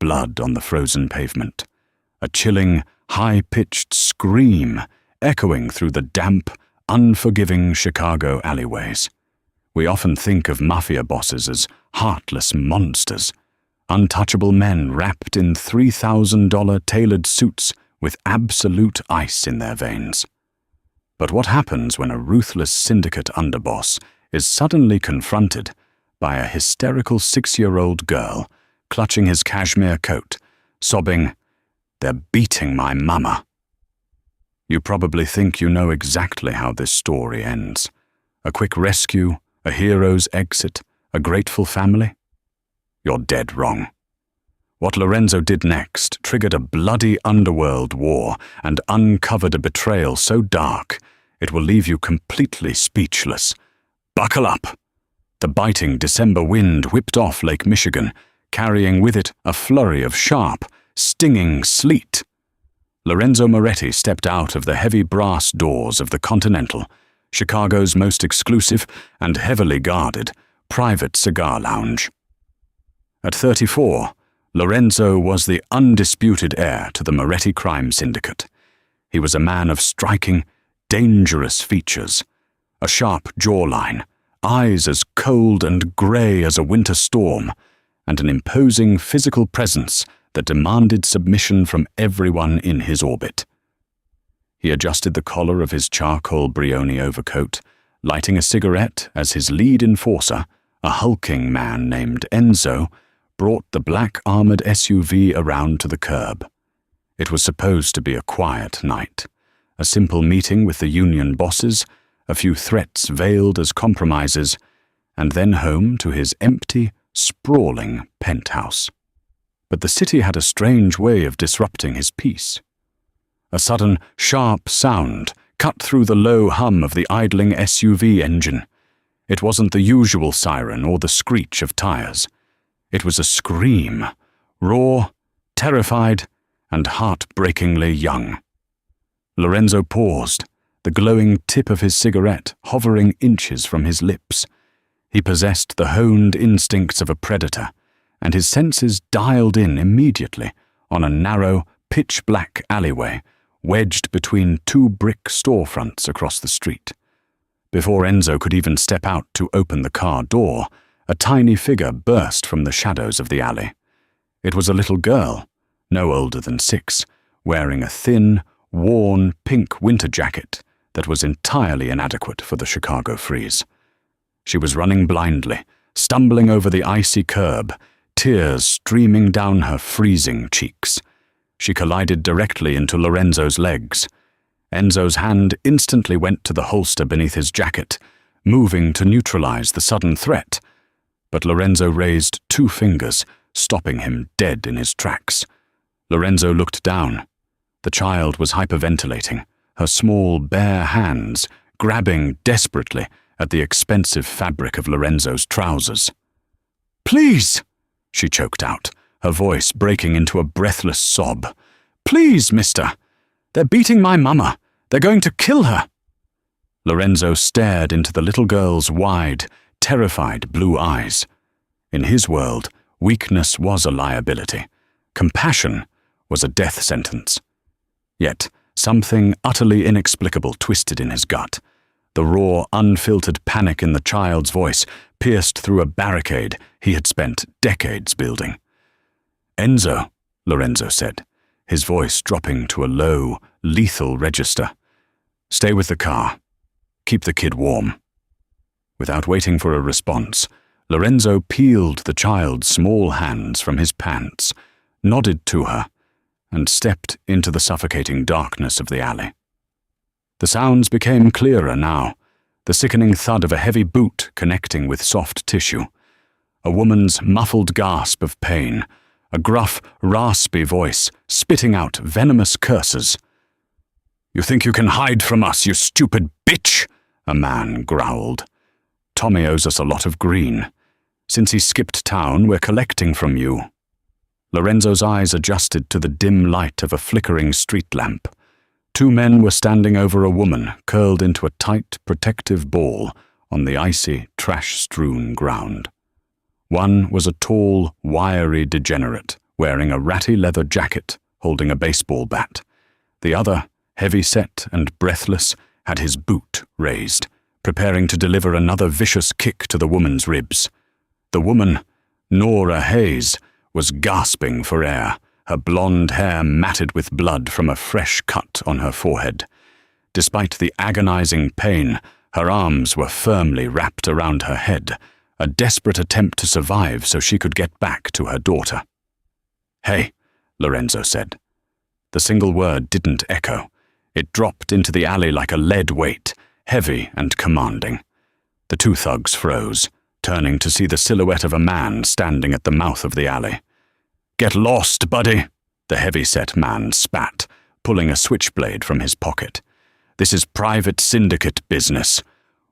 blood on the frozen pavement. A chilling, high-pitched scream echoing through the damp, unforgiving Chicago alleyways. We often think of Mafia bosses as heartless monsters, untouchable men wrapped in $3,000 tailored suits with absolute ice in their veins. But what happens when a ruthless syndicate underboss is suddenly confronted by a hysterical 6-year-old girl clutching his cashmere coat, sobbing, "They're beating my mama"? You probably think you know exactly how this story ends. A quick rescue, a hero's exit, a grateful family? You're dead wrong. What Lorenzo did next triggered a bloody underworld war and uncovered a betrayal so dark it will leave you completely speechless. Buckle up! The biting December wind whipped off Lake Michigan, carrying with it a flurry of sharp, stinging sleet. Lorenzo Moretti stepped out of the heavy brass doors of the Continental, Chicago's most exclusive and heavily guarded private cigar lounge. At 34, Lorenzo was the undisputed heir to the Moretti crime syndicate. He was a man of striking, dangerous features, a sharp jawline, eyes as cold and grey as a winter storm, and an imposing physical presence that demanded submission from everyone in his orbit. He adjusted the collar of his charcoal Brioni overcoat, lighting a cigarette as his lead enforcer, a hulking man named Enzo, brought the black armored SUV around to the curb. It was supposed to be a quiet night, a simple meeting with the union bosses, a few threats veiled as compromises, and then home to his empty, sprawling penthouse. But the city had a strange way of disrupting his peace. A sudden, sharp sound cut through the low hum of the idling SUV engine. It wasn't the usual siren or the screech of tires. It was a scream, raw, terrified, and heartbreakingly young. Lorenzo paused, the glowing tip of his cigarette hovering inches from his lips. He possessed the honed instincts of a predator, and his senses dialed in immediately on a narrow, pitch-black alleyway wedged between two brick storefronts across the street. Before Enzo could even step out to open the car door, a tiny figure burst from the shadows of the alley. It was a little girl, no older than 6, wearing a thin, worn pink winter jacket that was entirely inadequate for the Chicago freeze. She was running blindly, stumbling over the icy curb, tears streaming down her freezing cheeks. She collided directly into Lorenzo's legs. Enzo's hand instantly went to the holster beneath his jacket, moving to neutralize the sudden threat. But Lorenzo raised 2 fingers, stopping him dead in his tracks. Lorenzo looked down. The child was hyperventilating, her small, bare hands grabbing desperately at the expensive fabric of Lorenzo's trousers. "Please!" she choked out, her voice breaking into a breathless sob. "Please, mister! They're beating my mama! They're going to kill her!" Lorenzo stared into the little girl's wide, terrified blue eyes. In his world, weakness was a liability. Compassion was a death sentence. Yet, something utterly inexplicable twisted in his gut. The raw, unfiltered panic in the child's voice pierced through a barricade he had spent decades building. "Enzo," Lorenzo said, his voice dropping to a low, lethal register. "Stay with the car. Keep the kid warm." Without waiting for a response, Lorenzo peeled the child's small hands from his pants, nodded to her, and stepped into the suffocating darkness of the alley. The sounds became clearer now, the sickening thud of a heavy boot connecting with soft tissue, a woman's muffled gasp of pain, a gruff, raspy voice spitting out venomous curses. "You think you can hide from us, you stupid bitch?" a man growled. "Tommy owes us a lot of green. Since he skipped town, we're collecting from you." Lorenzo's eyes adjusted to the dim light of a flickering street lamp. 2 men were standing over a woman curled into a tight, protective ball on the icy, trash-strewn ground. One was a tall, wiry degenerate wearing a ratty leather jacket, holding a baseball bat. The other, heavy-set and breathless, had his boot raised, preparing to deliver another vicious kick to the woman's ribs. The woman, Nora Hayes, was gasping for air, her blonde hair matted with blood from a fresh cut on her forehead. Despite the agonizing pain, her arms were firmly wrapped around her head, a desperate attempt to survive so she could get back to her daughter. "Hey," Lorenzo said. The single word didn't echo. It dropped into the alley like a lead weight, heavy and commanding. The two thugs froze, turning to see the silhouette of a man standing at the mouth of the alley. "Get lost, buddy," the heavy-set man spat, pulling a switchblade from his pocket. "This is private syndicate business.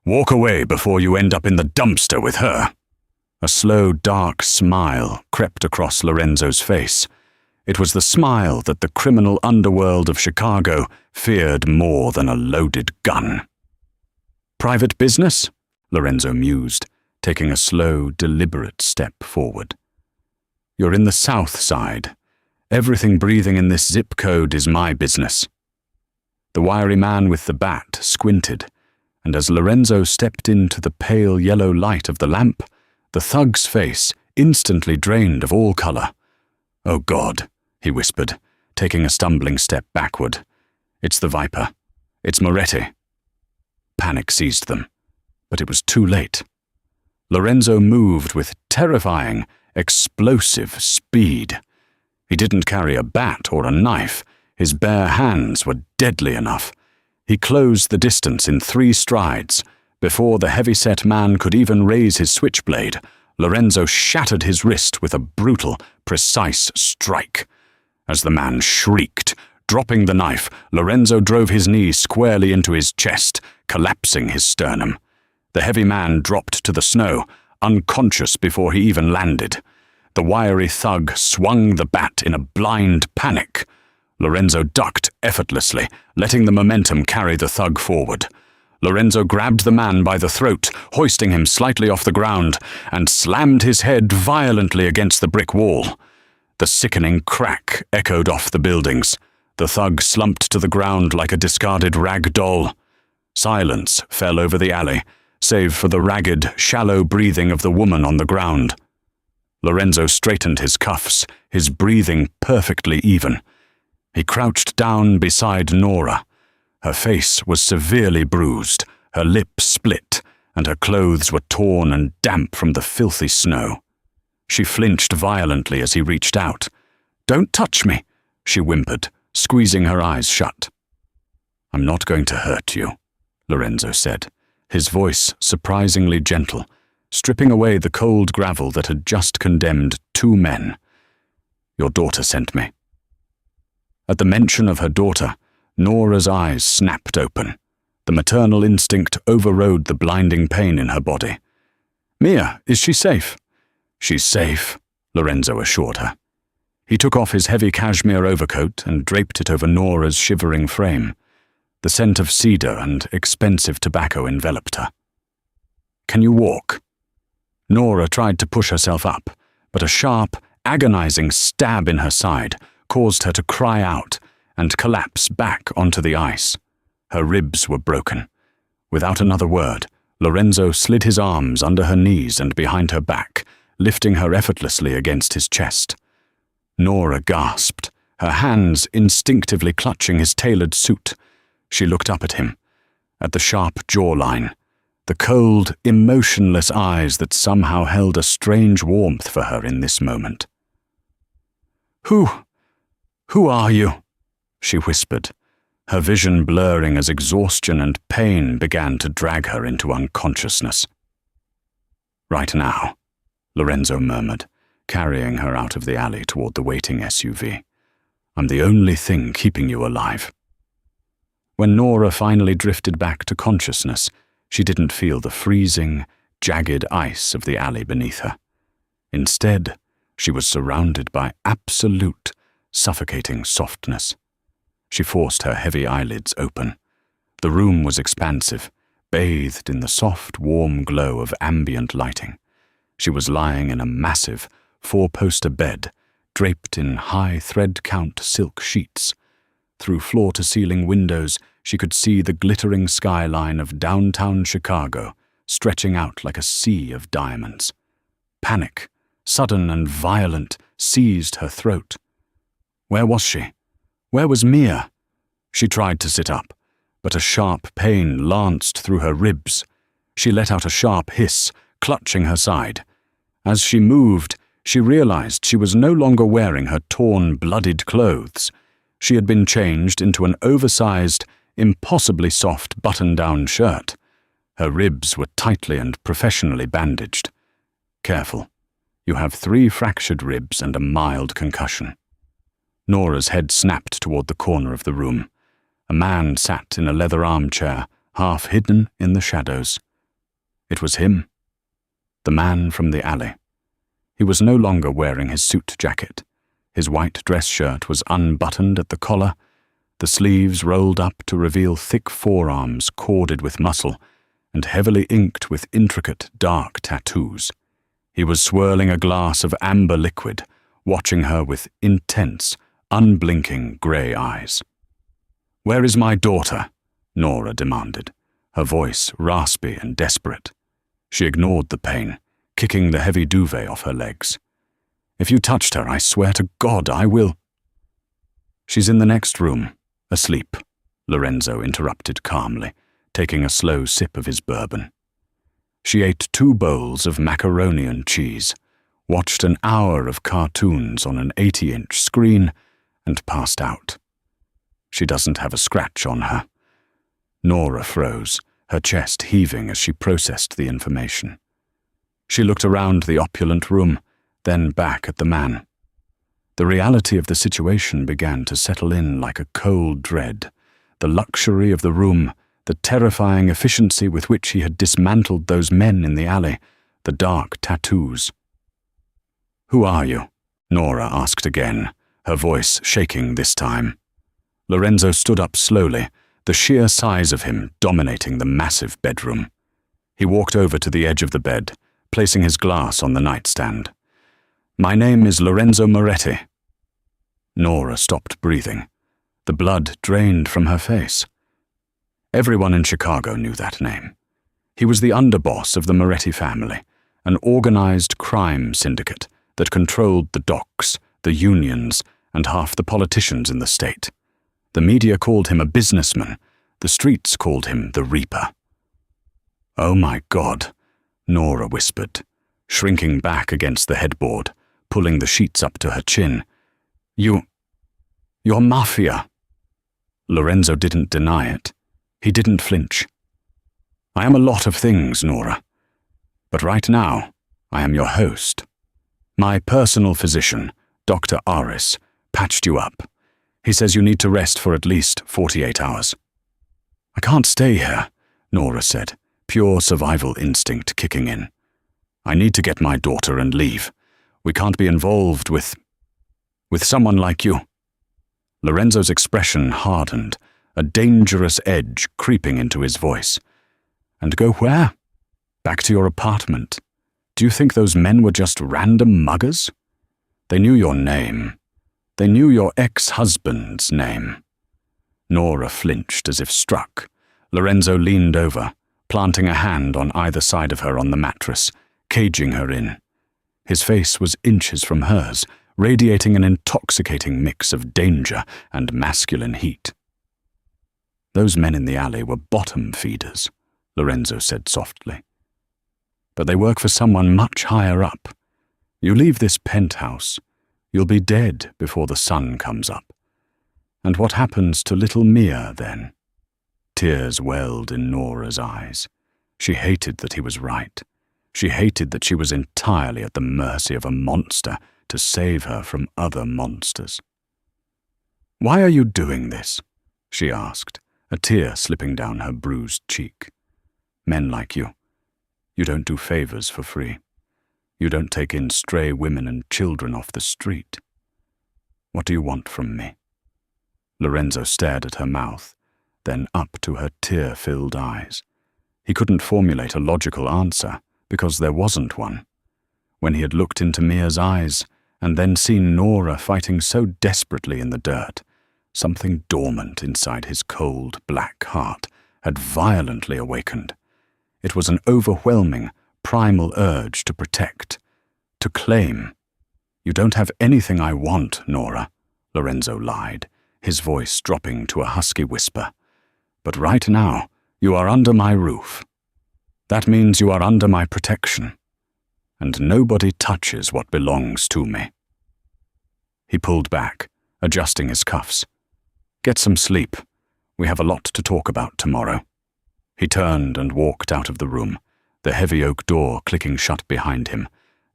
Walk away before you end up in the dumpster with her." A slow, dark smile crept across Lorenzo's face. It was the smile that the criminal underworld of Chicago feared more than a loaded gun. "Private business?" Lorenzo mused, taking a slow, deliberate step forward. "You're in the South Side. Everything breathing in this zip code is my business." The wiry man with the bat squinted, and as Lorenzo stepped into the pale yellow light of the lamp, the thug's face instantly drained of all color. "Oh God," he whispered, taking a stumbling step backward. "It's the Viper. It's Moretti." Panic seized them, but it was too late. Lorenzo moved with terrifying, explosive speed. He didn't carry a bat or a knife. His bare hands were deadly enough. He closed the distance in 3 strides. Before the heavy-set man could even raise his switchblade, Lorenzo shattered his wrist with a brutal, precise strike. As the man shrieked, dropping the knife, Lorenzo drove his knee squarely into his chest, collapsing his sternum. The heavy man dropped to the snow, unconscious before he even landed. The wiry thug swung the bat in a blind panic. Lorenzo ducked effortlessly, letting the momentum carry the thug forward. Lorenzo grabbed the man by the throat, hoisting him slightly off the ground, and slammed his head violently against the brick wall. The sickening crack echoed off the buildings. The thug slumped to the ground like a discarded rag doll. Silence fell over the alley, save for the ragged, shallow breathing of the woman on the ground. Lorenzo straightened his cuffs, his breathing perfectly even. He crouched down beside Nora. Her face was severely bruised, her lip split, and her clothes were torn and damp from the filthy snow. She flinched violently as he reached out. "Don't touch me," she whimpered, squeezing her eyes shut. "I'm not going to hurt you," Lorenzo said, his voice surprisingly gentle, stripping away the cold gravel that had just condemned 2 men. "Your daughter sent me." At the mention of her daughter, Nora's eyes snapped open. The maternal instinct overrode the blinding pain in her body. "Mia, is she safe?" "She's safe," Lorenzo assured her. He took off his heavy cashmere overcoat and draped it over Nora's shivering frame. The scent of cedar and expensive tobacco enveloped her. "Can you walk?" Nora tried to push herself up, but a sharp, agonizing stab in her side caused her to cry out and collapse back onto the ice. Her ribs were broken. Without another word, Lorenzo slid his arms under her knees and behind her back, lifting her effortlessly against his chest. Nora gasped, her hands instinctively clutching his tailored suit. She looked up at him, at the sharp jawline, the cold, emotionless eyes that somehow held a strange warmth for her in this moment. Who are you?" she whispered, her vision blurring as exhaustion and pain began to drag her into unconsciousness. "Right now," Lorenzo murmured, carrying her out of the alley toward the waiting SUV. "I'm the only thing keeping you alive." When Nora finally drifted back to consciousness, she didn't feel the freezing, jagged ice of the alley beneath her. Instead, she was surrounded by absolute, suffocating softness. She forced her heavy eyelids open. The room was expansive, bathed in the soft, warm glow of ambient lighting. She was lying in a massive, 4-poster bed, draped in high thread-count silk sheets. Through floor-to-ceiling windows, she could see the glittering skyline of downtown Chicago, stretching out like a sea of diamonds. Panic, sudden and violent, seized her throat. Where was she? Where was Mia? She tried to sit up, but a sharp pain lanced through her ribs. She let out a sharp hiss, clutching her side. As she moved, she realized she was no longer wearing her torn, bloodied clothes. She had been changed into an oversized, impossibly soft button-down shirt. Her ribs were tightly and professionally bandaged. Careful. You have 3 fractured ribs and a mild concussion. Nora's head snapped toward the corner of the room. A man sat in a leather armchair, half hidden in the shadows. It was him. The man from the alley. He was no longer wearing his suit jacket. His white dress shirt was unbuttoned at the collar, the sleeves rolled up to reveal thick forearms corded with muscle and heavily inked with intricate, dark tattoos. He was swirling a glass of amber liquid, watching her with intense, unblinking grey eyes. "Where is my daughter?" Nora demanded, her voice raspy and desperate. She ignored the pain, kicking the heavy duvet off her legs. "If you touched her, I swear to God I will." "She's in the next room, asleep," Lorenzo interrupted calmly, taking a slow sip of his bourbon. She ate 2 bowls of macaroni and cheese, watched an hour of cartoons on an 80-inch screen, and passed out. She doesn't have a scratch on her. Nora froze, her chest heaving as she processed the information. She looked around the opulent room, then back at the man. The reality of the situation began to settle in like a cold dread. The luxury of the room, the terrifying efficiency with which he had dismantled those men in the alley, the dark tattoos. "Who are you?" Nora asked again, her voice shaking this time. Lorenzo stood up slowly, the sheer size of him dominating the massive bedroom. He walked over to the edge of the bed, placing his glass on the nightstand. "My name is Lorenzo Moretti." Nora stopped breathing. The blood drained from her face. Everyone in Chicago knew that name. He was the underboss of the Moretti family, an organized crime syndicate that controlled the docks, the unions, and half the politicians in the state. The media called him a businessman. The streets called him the Reaper. "Oh my God," Nora whispered, shrinking back against the headboard, pulling the sheets up to her chin. You're Mafia." Lorenzo didn't deny it. He didn't flinch. "I am a lot of things, Nora. But right now, I am your host. My personal physician, Dr. Aris, patched you up. He says you need to rest for at least 48 hours. "I can't stay here," Nora said, pure survival instinct kicking in. "I need to get my daughter and leave. We can't be involved with someone like you." Lorenzo's expression hardened, a dangerous edge creeping into his voice. "And go where? Back to your apartment. Do you think those men were just random muggers? They knew your name. They knew your ex-husband's name." Nora flinched as if struck. Lorenzo leaned over, planting a hand on either side of her on the mattress, caging her in. His face was inches from hers, radiating an intoxicating mix of danger and masculine heat. "Those men in the alley were bottom feeders," Lorenzo said softly. "But they work for someone much higher up. You leave this penthouse, you'll be dead before the sun comes up. And what happens to little Mia then?" Tears welled in Nora's eyes. She hated that he was right. She hated that she was entirely at the mercy of a monster to save her from other monsters. "Why are you doing this?" she asked, a tear slipping down her bruised cheek. "Men like you don't do favors for free. You don't take in stray women and children off the street. What do you want from me?" Lorenzo stared at her mouth, then up to her tear-filled eyes. He couldn't formulate a logical answer, because there wasn't one. When he had looked into Mia's eyes, and then seen Nora fighting so desperately in the dirt, something dormant inside his cold, black heart had violently awakened. It was an overwhelming, primal urge to protect, to claim. "You don't have anything I want, Nora," Lorenzo lied, his voice dropping to a husky whisper. "But right now, you are under my roof. That means you are under my protection, and nobody touches what belongs to me." He pulled back, adjusting his cuffs. "Get some sleep. We have a lot to talk about tomorrow." He turned and walked out of the room, the heavy oak door clicking shut behind him,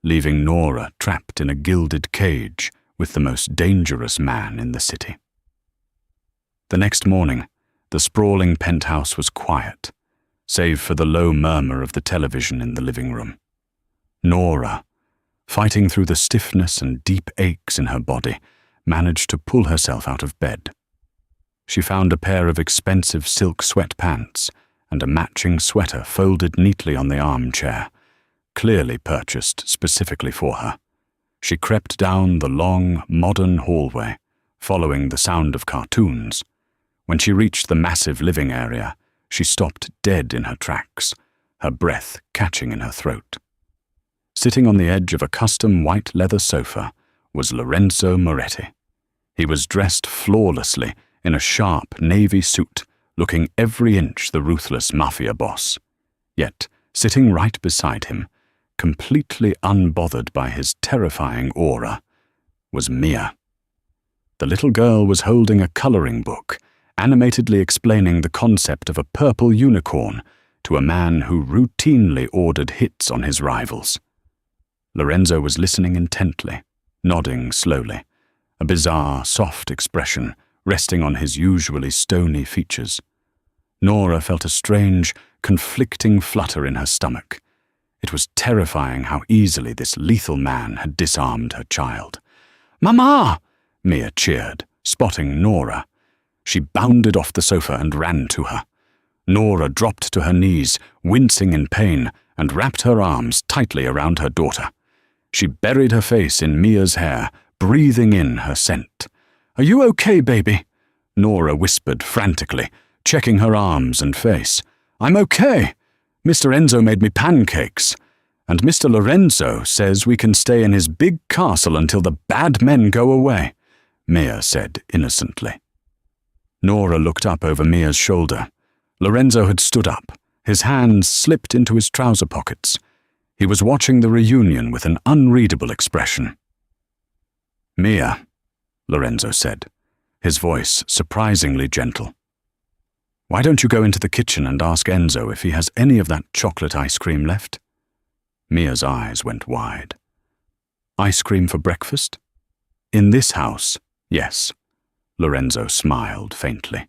leaving Nora trapped in a gilded cage with the most dangerous man in the city. The next morning, the sprawling penthouse was quiet, save for the low murmur of the television in the living room. Nora, fighting through the stiffness and deep aches in her body, managed to pull herself out of bed. She found a pair of expensive silk sweatpants and a matching sweater folded neatly on the armchair, clearly purchased specifically for her. She crept down the long, modern hallway, following the sound of cartoons. When she reached the massive living area, she stopped dead in her tracks, her breath catching in her throat. Sitting on the edge of a custom white leather sofa was Lorenzo Moretti. He was dressed flawlessly in a sharp navy suit, looking every inch the ruthless Mafia boss. Yet, sitting right beside him, completely unbothered by his terrifying aura, was Mia. The little girl was holding a coloring book, animatedly explaining the concept of a purple unicorn to a man who routinely ordered hits on his rivals. Lorenzo was listening intently, nodding slowly, a bizarre, soft expression resting on his usually stony features. Nora felt a strange, conflicting flutter in her stomach. It was terrifying how easily this lethal man had disarmed her child. "Mama!" Mia cheered, spotting Nora. She bounded off the sofa and ran to her. Nora dropped to her knees, wincing in pain, and wrapped her arms tightly around her daughter. She buried her face in Mia's hair, breathing in her scent. "Are you okay, baby?" Nora whispered frantically, checking her arms and face. "I'm okay. Mr. Enzo made me pancakes, and Mr. Lorenzo says we can stay in his big castle until the bad men go away," Mia said innocently. Nora looked up over Mia's shoulder. Lorenzo had stood up, his hands slipped into his trouser pockets. He was watching the reunion with an unreadable expression. "Mia," Lorenzo said, his voice surprisingly gentle. "Why don't you go into the kitchen and ask Enzo if he has any of that chocolate ice cream left?" Mia's eyes went wide. "Ice cream for breakfast? In this house, yes." Lorenzo smiled faintly.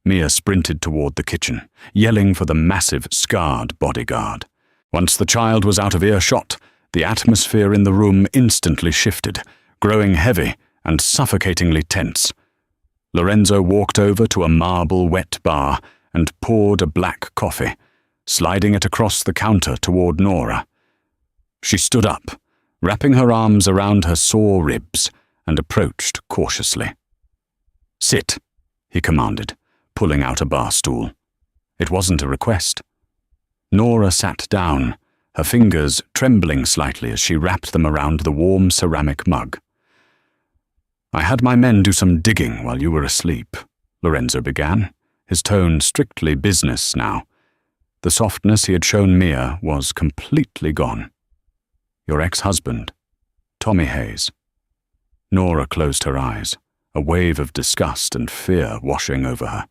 Mia sprinted toward the kitchen, yelling for the massive, scarred bodyguard. Once the child was out of earshot, the atmosphere in the room instantly shifted, growing heavy and suffocatingly tense. Lorenzo walked over to a marble wet bar and poured a black coffee, sliding it across the counter toward Nora. She stood up, wrapping her arms around her sore ribs, and approached cautiously. "Sit," he commanded, pulling out a bar stool. It wasn't a request. Nora sat down, her fingers trembling slightly as she wrapped them around the warm ceramic mug. "I had my men do some digging while you were asleep," Lorenzo began, his tone strictly business now. The softness he had shown Mia was completely gone. "Your ex-husband, Tommy Hayes." Nora closed her eyes, a wave of disgust and fear washing over her.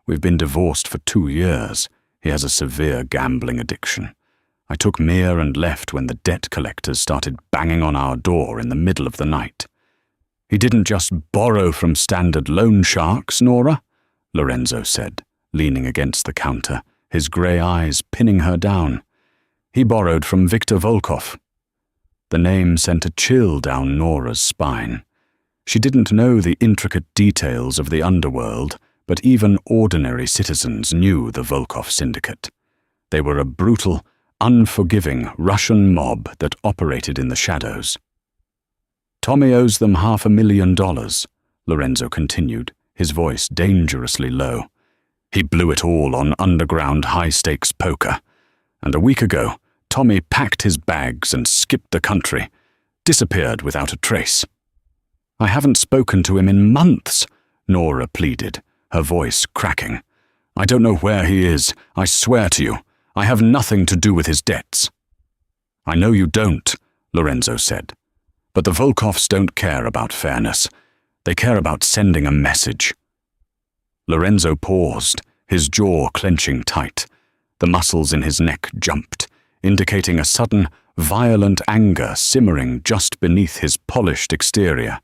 "We've been divorced for 2 years. He has a severe gambling addiction. I took Mia and left when the debt collectors started banging on our door in the middle of the night." "He didn't just borrow from standard loan sharks, Nora," Lorenzo said, leaning against the counter, his grey eyes pinning her down. "He borrowed from Viktor Volkov." The name sent a chill down Nora's spine. She didn't know the intricate details of the underworld, but even ordinary citizens knew the Volkov syndicate. They were a brutal, unforgiving Russian mob that operated in the shadows. Tommy owes them $500,000, Lorenzo continued, his voice dangerously low. He blew it all on underground high-stakes poker. And a week ago, Tommy packed his bags and skipped the country, disappeared without a trace. I haven't spoken to him in months, Nora pleaded, her voice cracking. I don't know where he is, I swear to you. I have nothing to do with his debts. I know you don't, Lorenzo said. But the Volkovs don't care about fairness. They care about sending a message. Lorenzo paused, his jaw clenching tight. The muscles in his neck jumped, indicating a sudden, violent anger simmering just beneath his polished exterior.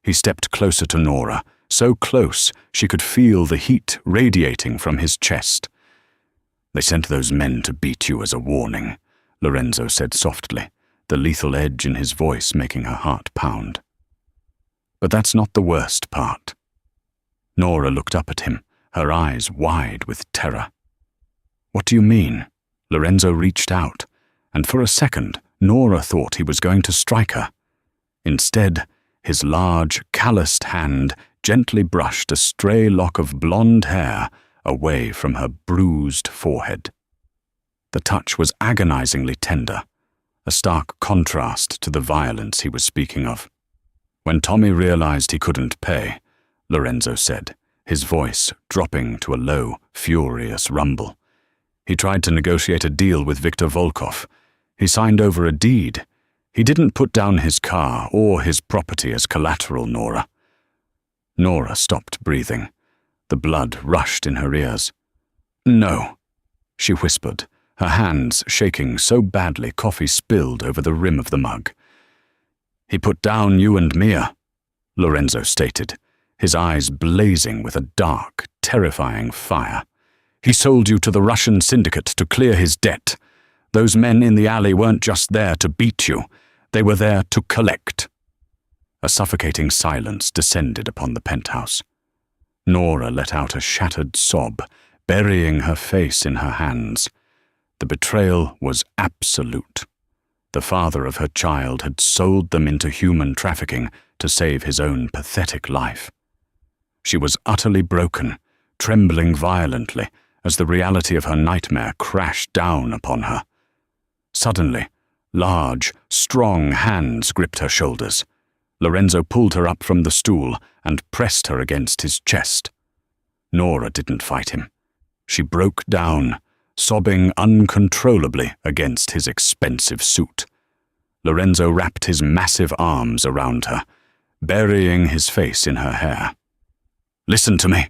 He stepped closer to Nora, so close she could feel the heat radiating from his chest. They sent those men to beat you as a warning, Lorenzo said softly, the lethal edge in his voice making her heart pound. But that's not the worst part. Nora looked up at him, her eyes wide with terror. What do you mean? Lorenzo reached out, and for a second, Nora thought he was going to strike her. Instead, his large, calloused hand gently brushed a stray lock of blonde hair away from her bruised forehead. The touch was agonizingly tender, a stark contrast to the violence he was speaking of. When Tommy realized he couldn't pay, Lorenzo said, his voice dropping to a low, furious rumble. He tried to negotiate a deal with Viktor Volkov. He signed over a deed. He didn't put down his car or his property as collateral, Nora. Nora stopped breathing. The blood rushed in her ears. No, she whispered, her hands shaking so badly coffee spilled over the rim of the mug. He put down you and Mia, Lorenzo stated, his eyes blazing with a dark, terrifying fire. He sold you to the Russian syndicate to clear his debt. Those men in the alley weren't just there to beat you. They were there to collect. A suffocating silence descended upon the penthouse. Nora let out a shattered sob, burying her face in her hands. The betrayal was absolute. The father of her child had sold them into human trafficking to save his own pathetic life. She was utterly broken, trembling violently as the reality of her nightmare crashed down upon her. Suddenly, large, strong hands gripped her shoulders. Lorenzo pulled her up from the stool and pressed her against his chest. Nora didn't fight him. She broke down, sobbing uncontrollably against his expensive suit. Lorenzo wrapped his massive arms around her, burying his face in her hair. "Listen to me,"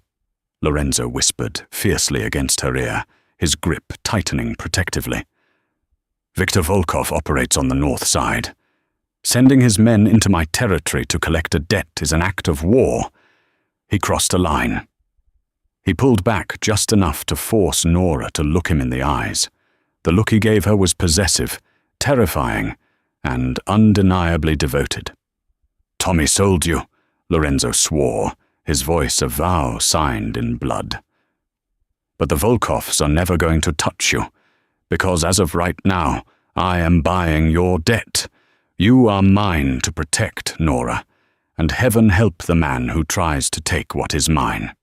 Lorenzo whispered fiercely against her ear, his grip tightening protectively. "Viktor Volkov operates on the north side. Sending his men into my territory to collect a debt is an act of war. He crossed a line." He pulled back just enough to force Nora to look him in the eyes. The look he gave her was possessive, terrifying, and undeniably devoted. "Tommy sold you," Lorenzo swore, his voice a vow signed in blood. "But the Volkovs are never going to touch you, because as of right now, I am buying your debt. You are mine to protect, Nora, and heaven help the man who tries to take what is mine."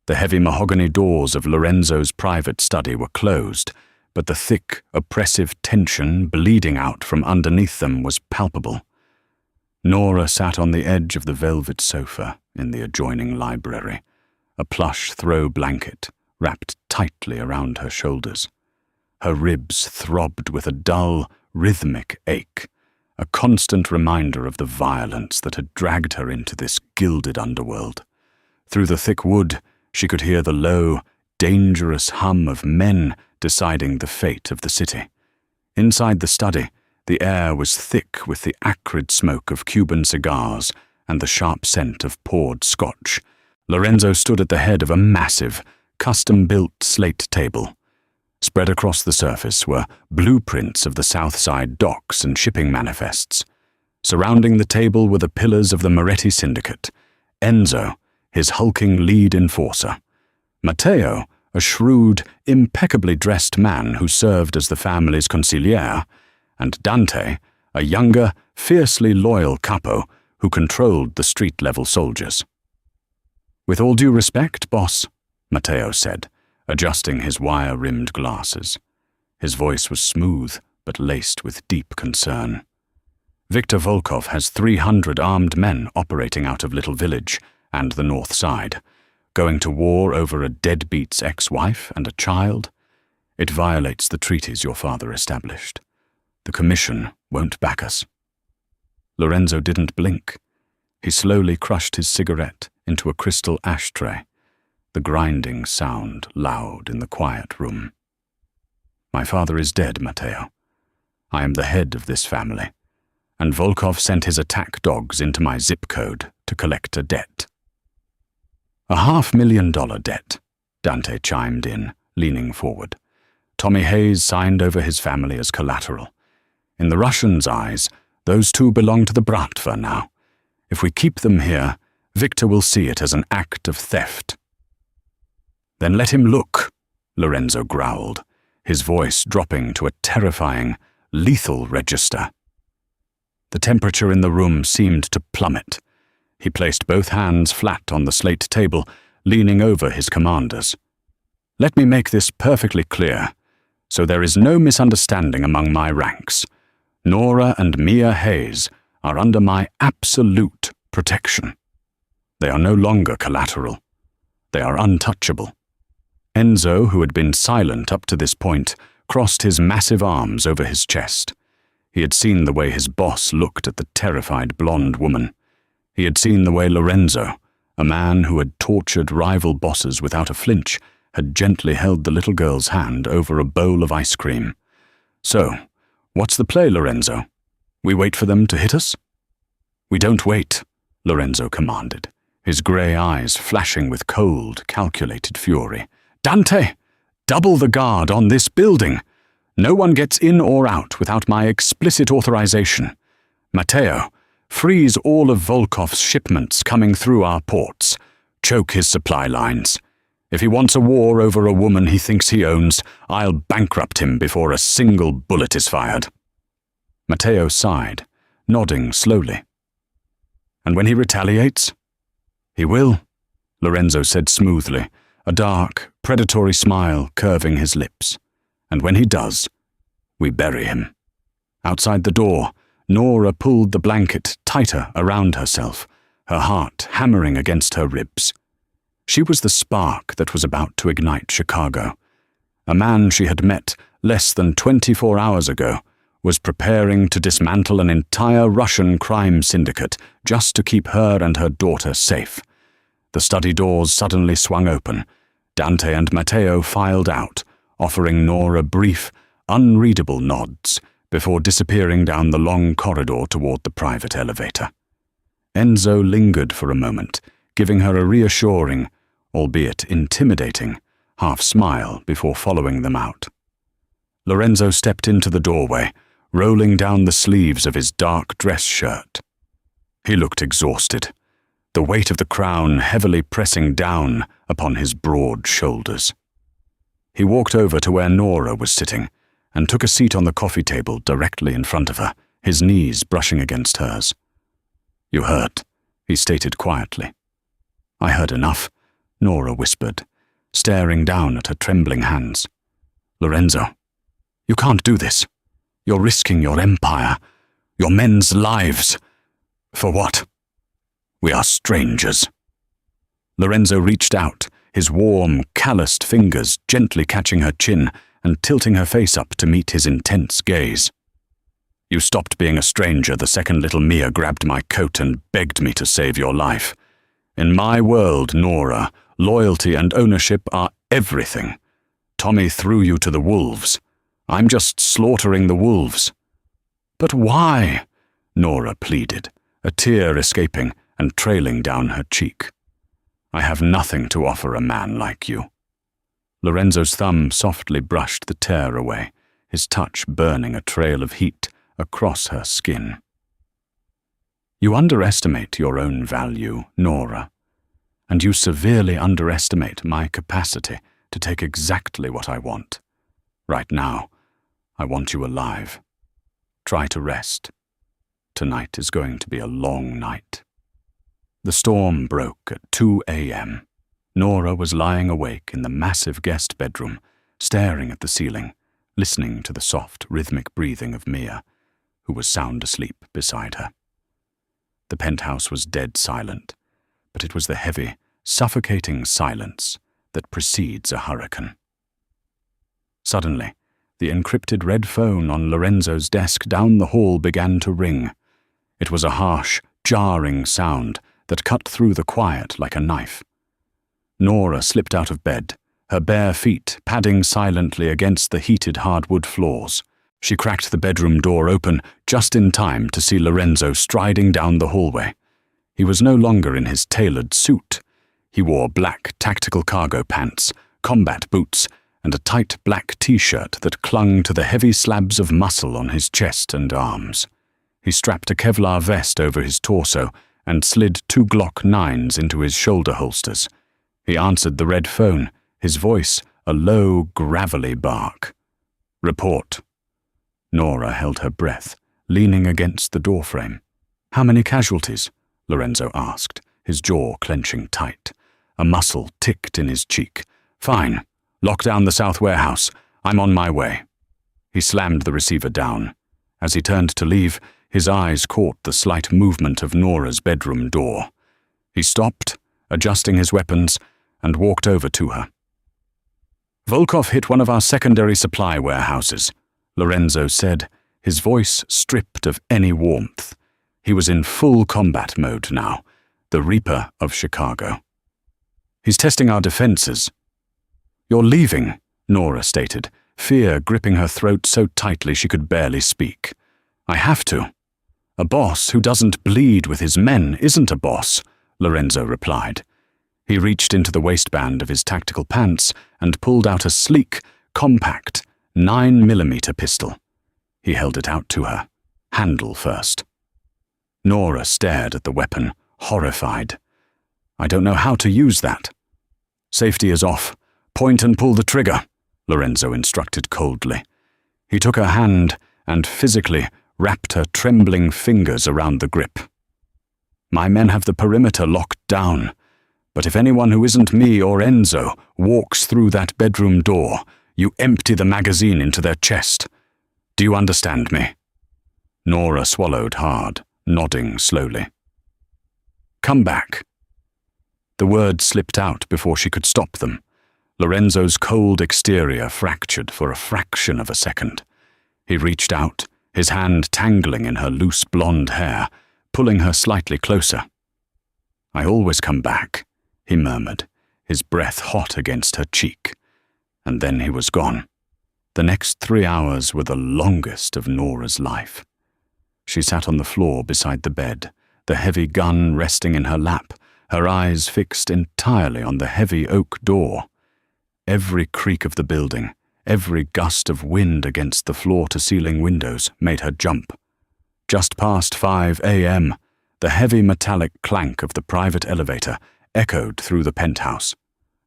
The heavy mahogany doors of Lorenzo's private study were closed, but the thick, oppressive tension bleeding out from underneath them was palpable. Nora sat on the edge of the velvet sofa in the adjoining library, a plush throw blanket wrapped tightly around her shoulders. Her ribs throbbed with a dull, rhythmic ache, a constant reminder of the violence that had dragged her into this gilded underworld. Through the thick wood, she could hear the low, dangerous hum of men deciding the fate of the city. Inside the study, the air was thick with the acrid smoke of Cuban cigars and the sharp scent of poured scotch. Lorenzo stood at the head of a massive, custom-built slate table. Spread across the surface were blueprints of the South Side docks and shipping manifests. Surrounding the table were the pillars of the Moretti Syndicate, Enzo, his hulking lead enforcer, Matteo, a shrewd, impeccably dressed man who served as the family's consigliere, and Dante, a younger, fiercely loyal capo who controlled the street-level soldiers. "With all due respect, boss," Matteo said, adjusting his wire-rimmed glasses. His voice was smooth, but laced with deep concern. "Viktor Volkov has 300 armed men operating out of Little Village and the North Side, going to war over a deadbeat's ex-wife and a child. It violates the treaties your father established. The Commission won't back us." Lorenzo didn't blink. He slowly crushed his cigarette into a crystal ashtray, the grinding sound loud in the quiet room. "My father is dead, Matteo. I am the head of this family, and Volkov sent his attack dogs into my zip code to collect a debt." "A $500,000 debt," Dante chimed in, leaning forward. "Tommy Hayes signed over his family as collateral. In the Russians' eyes, those two belong to the Bratva now. If we keep them here, Victor will see it as an act of theft." "Then let him look," Lorenzo growled, his voice dropping to a terrifying, lethal register. The temperature in the room seemed to plummet. He placed both hands flat on the slate table, leaning over his commanders. "Let me make this perfectly clear, so there is no misunderstanding among my ranks. Nora and Mia Hayes are under my absolute protection. They are no longer collateral. They are untouchable." Enzo, who had been silent up to this point, crossed his massive arms over his chest. He had seen the way his boss looked at the terrified blonde woman. He had seen the way Lorenzo, a man who had tortured rival bosses without a flinch, had gently held the little girl's hand over a bowl of ice cream. "So, what's the play, Lorenzo? We wait for them to hit us?" "We don't wait," Lorenzo commanded, his grey eyes flashing with cold, calculated fury. "Dante, double the guard on this building. No one gets in or out without my explicit authorization. Matteo, freeze all of Volkov's shipments coming through our ports. Choke his supply lines. If he wants a war over a woman he thinks he owns, I'll bankrupt him before a single bullet is fired." Matteo sighed, nodding slowly. "And when he retaliates?" "He will," Lorenzo said smoothly, a dark, predatory smile curving his lips. "And when he does, we bury him." Outside the door, Nora pulled the blanket tighter around herself, her heart hammering against her ribs. She was the spark that was about to ignite Chicago. A man she had met less than 24 hours ago was preparing to dismantle an entire Russian crime syndicate just to keep her and her daughter safe. The study doors suddenly swung open. Dante and Matteo filed out, offering Nora brief, unreadable nods before disappearing down the long corridor toward the private elevator. Enzo lingered for a moment, giving her a reassuring, albeit intimidating, half-smile before following them out. Lorenzo stepped into the doorway, rolling down the sleeves of his dark dress shirt. He looked exhausted, the weight of the crown heavily pressing down upon his broad shoulders. He walked over to where Nora was sitting and took a seat on the coffee table directly in front of her, his knees brushing against hers. "You heard," he stated quietly. "I heard enough," Nora whispered, staring down at her trembling hands. "Lorenzo, you can't do this. You're risking your empire, your men's lives. For what? We are strangers." Lorenzo reached out, his warm, calloused fingers gently catching her chin and tilting her face up to meet his intense gaze. "You stopped being a stranger the second little Mia grabbed my coat and begged me to save your life. In my world, Nora, loyalty and ownership are everything. Tommy threw you to the wolves. I'm just slaughtering the wolves." "But why?" Nora pleaded, a tear escaping and trailing down her cheek. "I have nothing to offer a man like you." Lorenzo's thumb softly brushed the tear away, his touch burning a trail of heat across her skin. "You underestimate your own value, Nora, and you severely underestimate my capacity to take exactly what I want. Right now, I want you alive. Try to rest." Tonight is going to be a long night. The storm broke at 2 a.m. Nora was lying awake in the massive guest bedroom, staring at the ceiling, listening to the soft, rhythmic breathing of Mia, who was sound asleep beside her. The penthouse was dead silent, but it was the heavy, suffocating silence that precedes a hurricane. Suddenly, the encrypted red phone on Lorenzo's desk down the hall began to ring. It was a harsh, jarring sound that cut through the quiet like a knife. Nora slipped out of bed, her bare feet padding silently against the heated hardwood floors. She cracked the bedroom door open just in time to see Lorenzo striding down the hallway. He was no longer in his tailored suit. He wore black tactical cargo pants, combat boots, and a tight black t-shirt that clung to the heavy slabs of muscle on his chest and arms. He strapped a Kevlar vest over his torso and slid 2 Glock 9s into his shoulder holsters. He answered the red phone, his voice a low, gravelly bark. "Report." Nora held her breath, leaning against the doorframe. "How many casualties?" Lorenzo asked, his jaw clenching tight. A muscle ticked in his cheek. "Fine. Lock down the south warehouse. I'm on my way." He slammed the receiver down. As he turned to leave, his eyes caught the slight movement of Nora's bedroom door. He stopped, adjusting his weapons, and walked over to her. "Volkov hit one of our secondary supply warehouses," Lorenzo said, his voice stripped of any warmth. He was in full combat mode now, the Reaper of Chicago. "He's testing our defenses." "You're leaving," Nora stated, fear gripping her throat so tightly she could barely speak. "I have to." "A boss who doesn't bleed with his men isn't a boss," Lorenzo replied. He reached into the waistband of his tactical pants and pulled out a sleek, compact 9mm pistol. He held it out to her, handle first. Nora stared at the weapon, horrified. "I don't know how to use that." "Safety is off. Point and pull the trigger," Lorenzo instructed coldly. He took her hand and physically wrapped her trembling fingers around the grip. "My men have the perimeter locked down, but if anyone who isn't me or Enzo walks through that bedroom door, you empty the magazine into their chest. Do you understand me?" Nora swallowed hard, nodding slowly. "Come back." The words slipped out before she could stop them. Lorenzo's cold exterior fractured for a fraction of a second. He reached out, his hand tangling in her loose blonde hair, pulling her slightly closer. "I always come back," he murmured, his breath hot against her cheek. And then he was gone. The next 3 hours were the longest of Nora's life. She sat on the floor beside the bed, the heavy gun resting in her lap, her eyes fixed entirely on the heavy oak door. Every creak of the building, every gust of wind against the floor-to-ceiling windows made her jump. Just past 5 a.m., the heavy metallic clank of the private elevator echoed through the penthouse.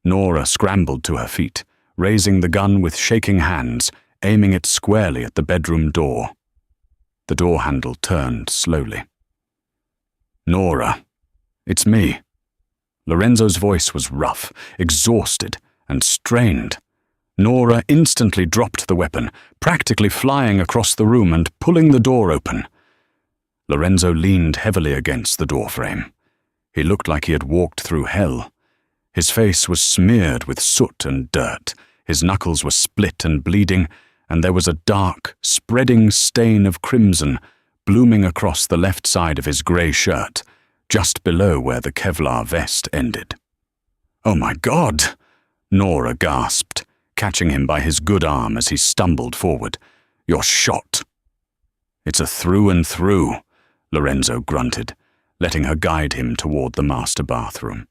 Nora scrambled to her feet, raising the gun with shaking hands, aiming it squarely at the bedroom door. The door handle turned slowly. "Nora, it's me." Lorenzo's voice was rough, exhausted, and strained. Nora instantly dropped the weapon, practically flying across the room and pulling the door open. Lorenzo leaned heavily against the doorframe. He looked like he had walked through hell. His face was smeared with soot and dirt, his knuckles were split and bleeding, and there was a dark, spreading stain of crimson blooming across the left side of his grey shirt, just below where the Kevlar vest ended. "Oh my God!" Nora gasped, catching him by his good arm as he stumbled forward. "You're shot." "It's a through and through," Lorenzo grunted, letting her guide him toward the master bathroom.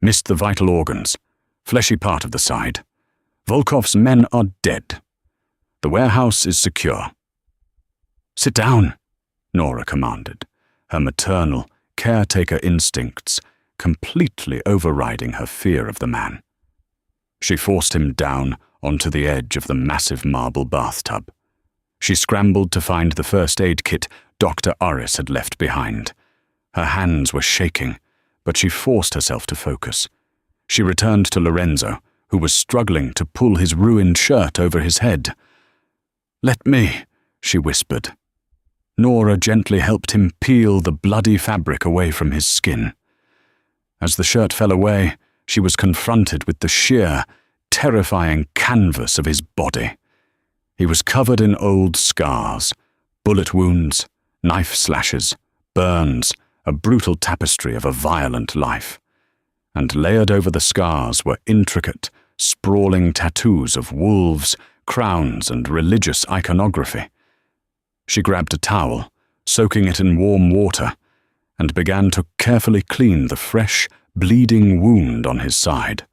"Missed the vital organs, fleshy part of the side. Volkov's men are dead. The warehouse is secure." "Sit down," Nora commanded, her maternal, caretaker instincts completely overriding her fear of the man. She forced him down onto the edge of the massive marble bathtub. She scrambled to find the first aid kit Dr. Aris had left behind. Her hands were shaking, but she forced herself to focus. She returned to Lorenzo, who was struggling to pull his ruined shirt over his head. "Let me," she whispered. Nora gently helped him peel the bloody fabric away from his skin. As the shirt fell away, she was confronted with the sheer, terrifying canvas of his body. He was covered in old scars, bullet wounds, knife slashes, burns, a brutal tapestry of a violent life. And layered over the scars were intricate, sprawling tattoos of wolves, crowns, and religious iconography. She grabbed a towel, soaking it in warm water, and began to carefully clean the fresh, bleeding wound on his side.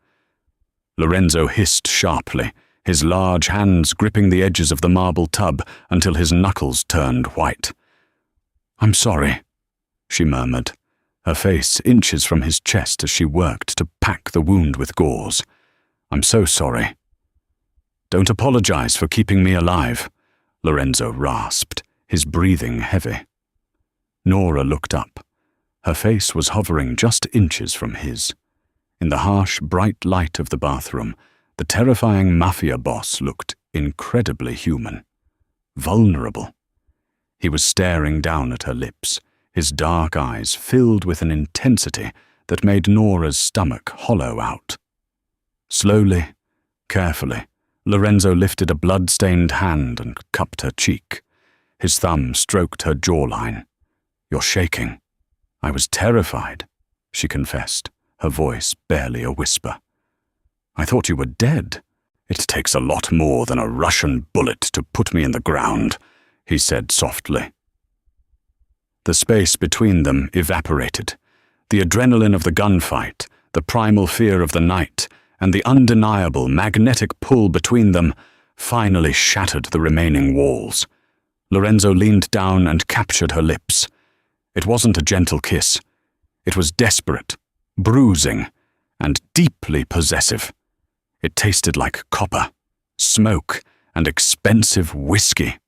Lorenzo hissed sharply, his large hands gripping the edges of the marble tub until his knuckles turned white. "I'm sorry," she murmured, her face inches from his chest as she worked to pack the wound with gauze. "I'm so sorry." "Don't apologize for keeping me alive," Lorenzo rasped, his breathing heavy. Nora looked up. Her face was hovering just inches from his. In the harsh, bright light of the bathroom, the terrifying Mafia boss looked incredibly human, vulnerable. He was staring down at her lips, his dark eyes filled with an intensity that made Nora's stomach hollow out. Slowly, carefully, Lorenzo lifted a blood-stained hand and cupped her cheek. His thumb stroked her jawline. "You're shaking." "I was terrified," she confessed, her voice barely a whisper. "I thought you were dead." "It takes a lot more than a Russian bullet to put me in the ground," he said softly. The space between them evaporated. The adrenaline of the gunfight, the primal fear of the night, and the undeniable magnetic pull between them finally shattered the remaining walls. Lorenzo leaned down and captured her lips. It wasn't a gentle kiss. It was desperate, bruising, and deeply possessive. It tasted like copper, smoke, and expensive whiskey.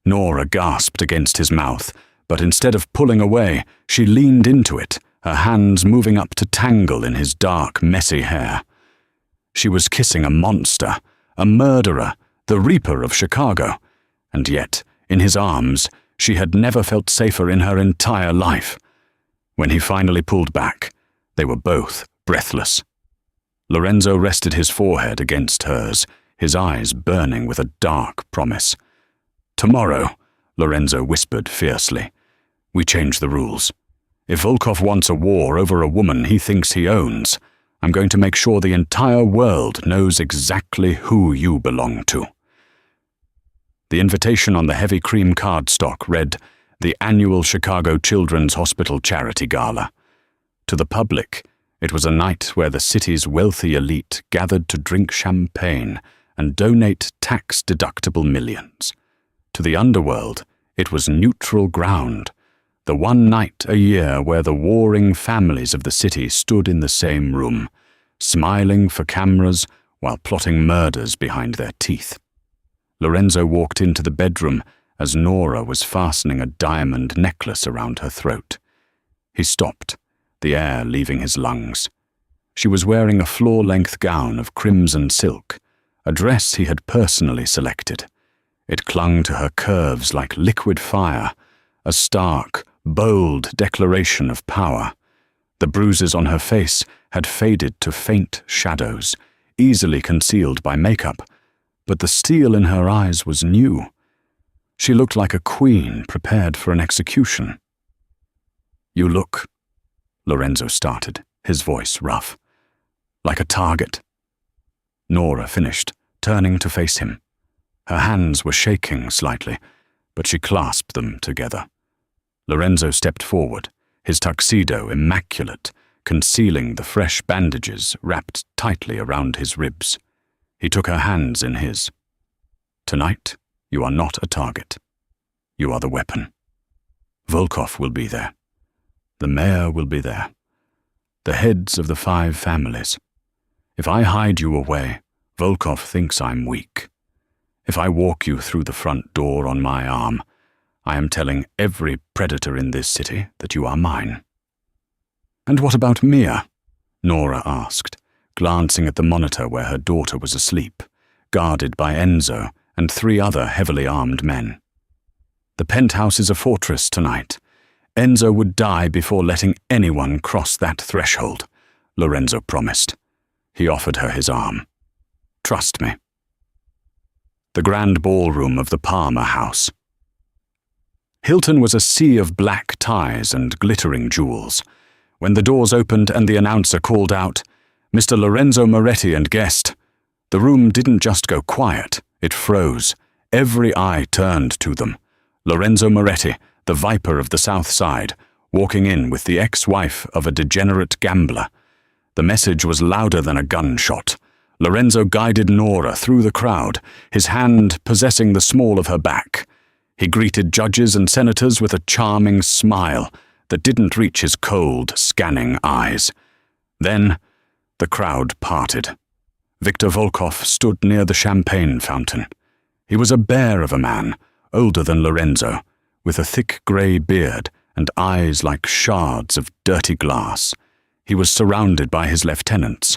Nora gasped against his mouth, but instead of pulling away, she leaned into it, her hands moving up to tangle in his dark, messy hair. She was kissing a monster, a murderer, the Reaper of Chicago, and yet, in his arms, she had never felt safer in her entire life. When he finally pulled back, they were both breathless. Lorenzo rested his forehead against hers, his eyes burning with a dark promise. "Tomorrow," Lorenzo whispered fiercely, "we change the rules. If Volkov wants a war over a woman he thinks he owns, I'm going to make sure the entire world knows exactly who you belong to." The invitation on the heavy cream cardstock read, "The Annual Chicago Children's Hospital Charity Gala." To the public, it was a night where the city's wealthy elite gathered to drink champagne and donate tax-deductible millions. To the underworld, it was neutral ground, the one night a year where the warring families of the city stood in the same room, smiling for cameras while plotting murders behind their teeth. Lorenzo walked into the bedroom as Nora was fastening a diamond necklace around her throat. He stopped, the air leaving his lungs. She was wearing a floor-length gown of crimson silk, a dress he had personally selected. It clung to her curves like liquid fire, a stark, bold declaration of power. The bruises on her face had faded to faint shadows, easily concealed by makeup, but the steel in her eyes was new. She looked like a queen prepared for an execution. "You look," Lorenzo started, his voice rough, "like a target." Nora finished, turning to face him. Her hands were shaking slightly, but she clasped them together. Lorenzo stepped forward, his tuxedo immaculate, concealing the fresh bandages wrapped tightly around his ribs. He took her hands in his. "Tonight, you are not a target. You are the weapon. Volkov will be there. The mayor will be there. The heads of the 5 families. If I hide you away, Volkov thinks I'm weak. If I walk you through the front door on my arm, I am telling every predator in this city that you are mine." "And what about Mia?" Nora asked, glancing at the monitor where her daughter was asleep, guarded by Enzo and 3 other heavily armed men. "The penthouse is a fortress tonight. Enzo would die before letting anyone cross that threshold," Lorenzo promised. He offered her his arm. "Trust me." The grand ballroom of the Palmer House. Hilton was a sea of black ties and glittering jewels. When the doors opened and the announcer called out, "Mr. Lorenzo Moretti and guest," the room didn't just go quiet, it froze. Every eye turned to them. Lorenzo Moretti, the viper of the South Side, walking in with the ex-wife of a degenerate gambler. The message was louder than a gunshot. Lorenzo guided Nora through the crowd, his hand possessing the small of her back. He greeted judges and senators with a charming smile that didn't reach his cold, scanning eyes. Then, the crowd parted. Victor Volkov stood near the champagne fountain. He was a bear of a man, older than Lorenzo, with a thick grey beard and eyes like shards of dirty glass. He was surrounded by his lieutenants.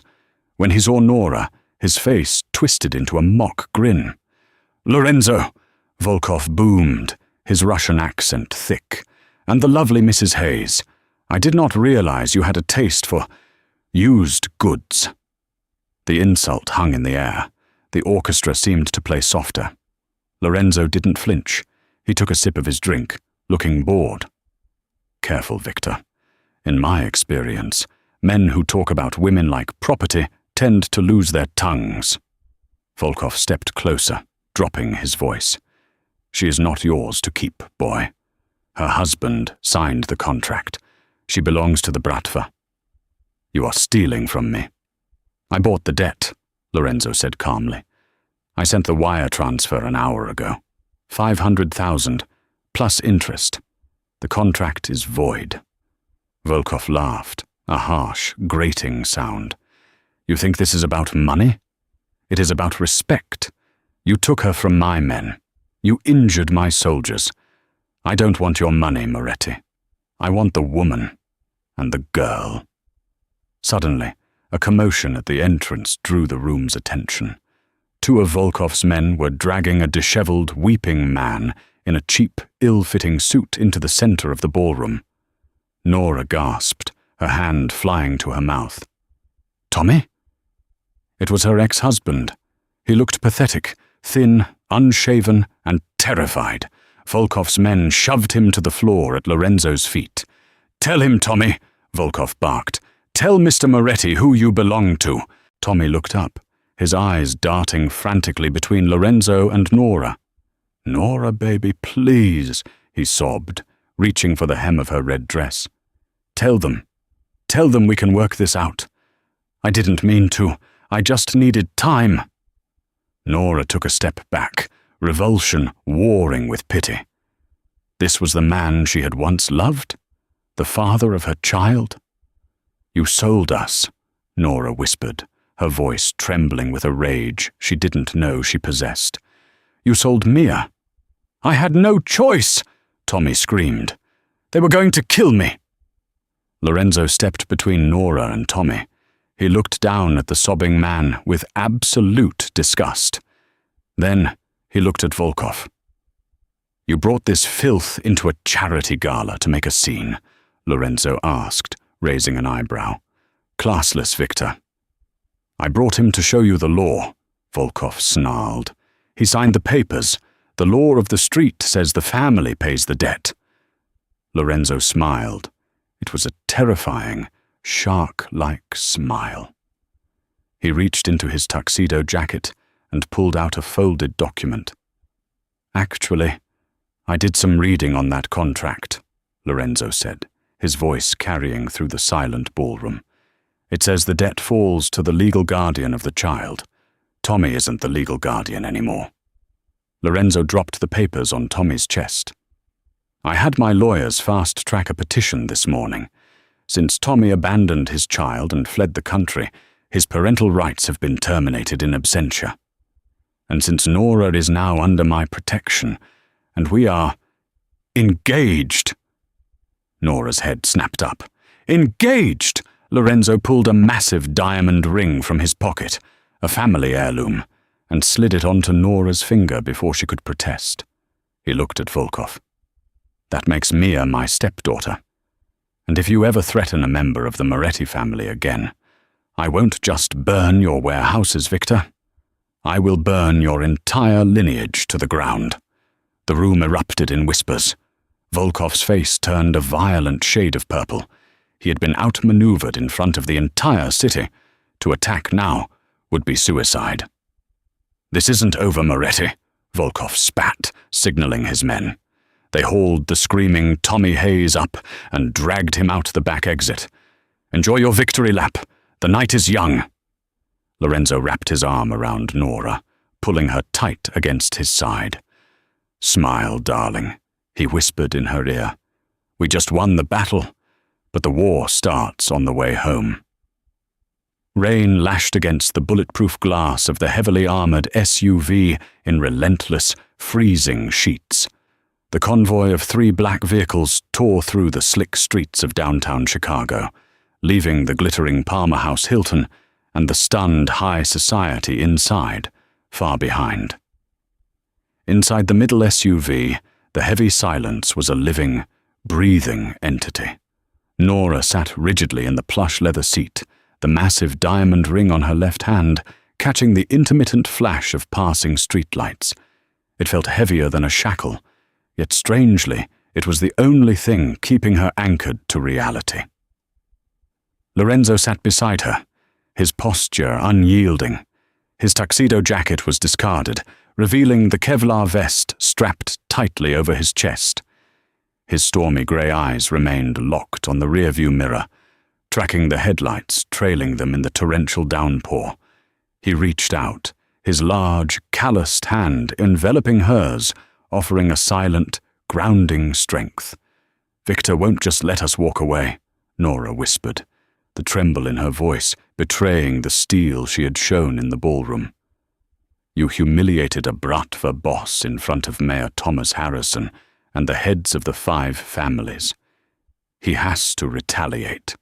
When he saw Nora, his face twisted into a mock grin. "Lorenzo!" Volkov boomed, his Russian accent thick. "And the lovely Mrs. Hayes. I did not realize you had a taste for used goods." The insult hung in the air. The orchestra seemed to play softer. Lorenzo didn't flinch. He took a sip of his drink, looking bored. "Careful, Victor. In my experience, men who talk about women like property tend to lose their tongues." Volkov stepped closer, dropping his voice. "She is not yours to keep, boy. Her husband signed the contract. She belongs to the Bratva. You are stealing from me." "I bought the debt," Lorenzo said calmly. "I sent the wire transfer an hour ago. 500,000, plus interest. The contract is void." Volkov laughed, a harsh, grating sound. "You think this is about money? It is about respect. You took her from my men. You injured my soldiers. I don't want your money, Moretti. I want the woman and the girl." Suddenly, a commotion at the entrance drew the room's attention. 2 of Volkov's men were dragging a disheveled, weeping man in a cheap, ill-fitting suit into the center of the ballroom. Nora gasped, her hand flying to her mouth. "Tommy?" It was her ex-husband. He looked pathetic, thin, unshaven, and terrified. Volkov's men shoved him to the floor at Lorenzo's feet. "Tell him, Tommy," Volkov barked. "Tell Mr. Moretti who you belong to." Tommy looked up, his eyes darting frantically between Lorenzo and Nora. "Nora, baby, please," he sobbed, reaching for the hem of her red dress. Tell them we can work this out. I didn't mean to. I just needed time." Nora took a step back, revulsion warring with pity. This was the man she had once loved? The father of her child? "You sold us," Nora whispered, her voice trembling with a rage she didn't know she possessed. "You sold Mia." "I had no choice," Tommy screamed. "They were going to kill me." Lorenzo stepped between Nora and Tommy. He looked down at the sobbing man with absolute disgust. Then he looked at Volkov. "You brought this filth into a charity gala to make a scene?" Lorenzo asked, raising an eyebrow. "Classless, Victor." "I brought him to show you the law," Volkov snarled. "He signed the papers. The law of the street says the family pays the debt." Lorenzo smiled. It was a terrifying, shark-like smile. He reached into his tuxedo jacket and pulled out a folded document. "Actually, I did some reading on that contract," Lorenzo said, his voice carrying through the silent ballroom. "It says the debt falls to the legal guardian of the child. Tommy isn't the legal guardian anymore." Lorenzo dropped the papers on Tommy's chest. "I had my lawyers fast-track a petition this morning. Since Tommy abandoned his child and fled the country, his parental rights have been terminated in absentia. And since Nora is now under my protection, and we are Engaged! Nora's head snapped up. Engaged! Lorenzo pulled a massive diamond ring from his pocket, a family heirloom, and slid it onto Nora's finger before she could protest. He looked at Volkov. That makes Mia my stepdaughter. And if you ever threaten a member of the Moretti family again, I won't just burn your warehouses, Victor. I will burn your entire lineage to the ground. The room erupted in whispers. Volkov's face turned a violent shade of purple. He had been outmaneuvered in front of the entire city. To attack now would be suicide. This isn't over, Moretti, Volkov spat, signaling his men. They hauled the screaming Tommy Hayes up and dragged him out the back exit. Enjoy your victory lap. The night is young. Lorenzo wrapped his arm around Nora, pulling her tight against his side. Smile, darling, he whispered in her ear. We just won the battle, but the war starts on the way home. Rain lashed against the bulletproof glass of the heavily armored SUV in relentless, freezing sheets. The convoy of 3 black vehicles tore through the slick streets of downtown Chicago, leaving the glittering Palmer House Hilton and the stunned high society inside, far behind. Inside the middle SUV, the heavy silence was a living, breathing entity. Nora sat rigidly in the plush leather seat, the massive diamond ring on her left hand catching the intermittent flash of passing streetlights. It felt heavier than a shackle, yet strangely, it was the only thing keeping her anchored to reality. Lorenzo sat beside her, his posture unyielding. His tuxedo jacket was discarded, revealing the Kevlar vest strapped tightly over his chest. His stormy grey eyes remained locked on the rearview mirror, tracking the headlights, trailing them in the torrential downpour. He reached out, his large, calloused hand enveloping hers, offering a silent, grounding strength. Victor won't just let us walk away, Nora whispered, the tremble in her voice betraying the steel she had shown in the ballroom. You humiliated a Bratva boss in front of Mayor Thomas Harrison and the heads of the 5 families. He has to retaliate.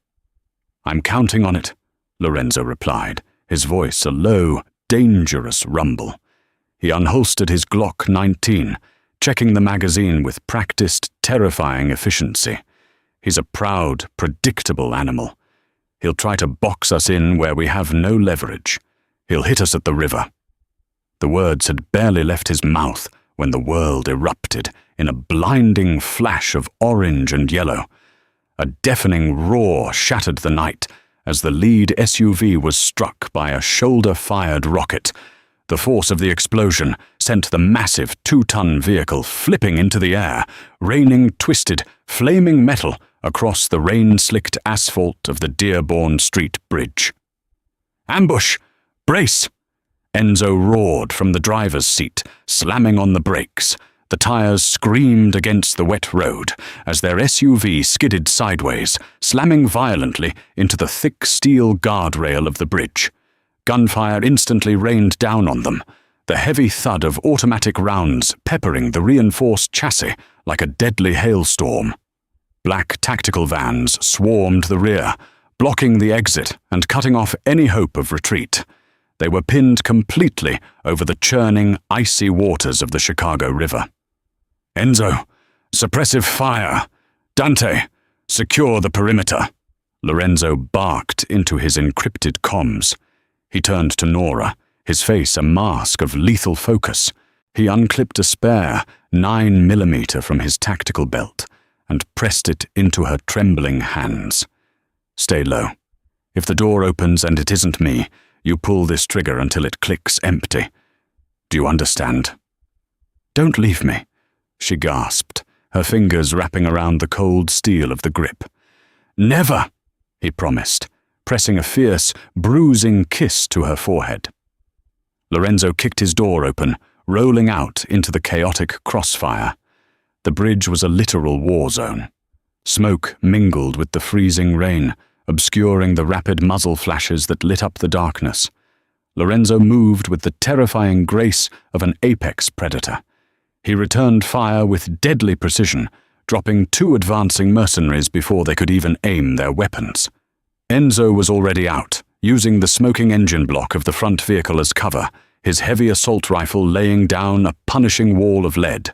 I'm counting on it, Lorenzo replied, his voice a low, dangerous rumble. He unholstered his Glock 19, checking the magazine with practiced, terrifying efficiency. He's a proud, predictable animal. He'll try to box us in where we have no leverage. He'll hit us at the river. The words had barely left his mouth when the world erupted in a blinding flash of orange and yellow. A deafening roar shattered the night as the lead SUV was struck by a shoulder-fired rocket. The force of the explosion sent the massive 2-ton vehicle flipping into the air, raining twisted, flaming metal across the rain-slicked asphalt of the Dearborn Street Bridge. Ambush! Brace! Enzo roared from the driver's seat, slamming on the brakes. The tires screamed against the wet road as their SUV skidded sideways, slamming violently into the thick steel guardrail of the bridge. Gunfire instantly rained down on them, the heavy thud of automatic rounds peppering the reinforced chassis like a deadly hailstorm. Black tactical vans swarmed the rear, blocking the exit and cutting off any hope of retreat. They were pinned completely over the churning, icy waters of the Chicago River. Enzo, suppressive fire. Dante, secure the perimeter. Lorenzo barked into his encrypted comms. He turned to Nora, his face a mask of lethal focus. He unclipped a spare 9mm from his tactical belt and pressed it into her trembling hands. Stay low. If the door opens and it isn't me, you pull this trigger until it clicks empty. Do you understand? Don't leave me, she gasped, her fingers wrapping around the cold steel of the grip. Never, he promised, pressing a fierce, bruising kiss to her forehead. Lorenzo kicked his door open, rolling out into the chaotic crossfire. The bridge was a literal war zone. Smoke mingled with the freezing rain, obscuring the rapid muzzle flashes that lit up the darkness. Lorenzo moved with the terrifying grace of an apex predator. He returned fire with deadly precision, dropping 2 advancing mercenaries before they could even aim their weapons. Enzo was already out, using the smoking engine block of the front vehicle as cover, his heavy assault rifle laying down a punishing wall of lead.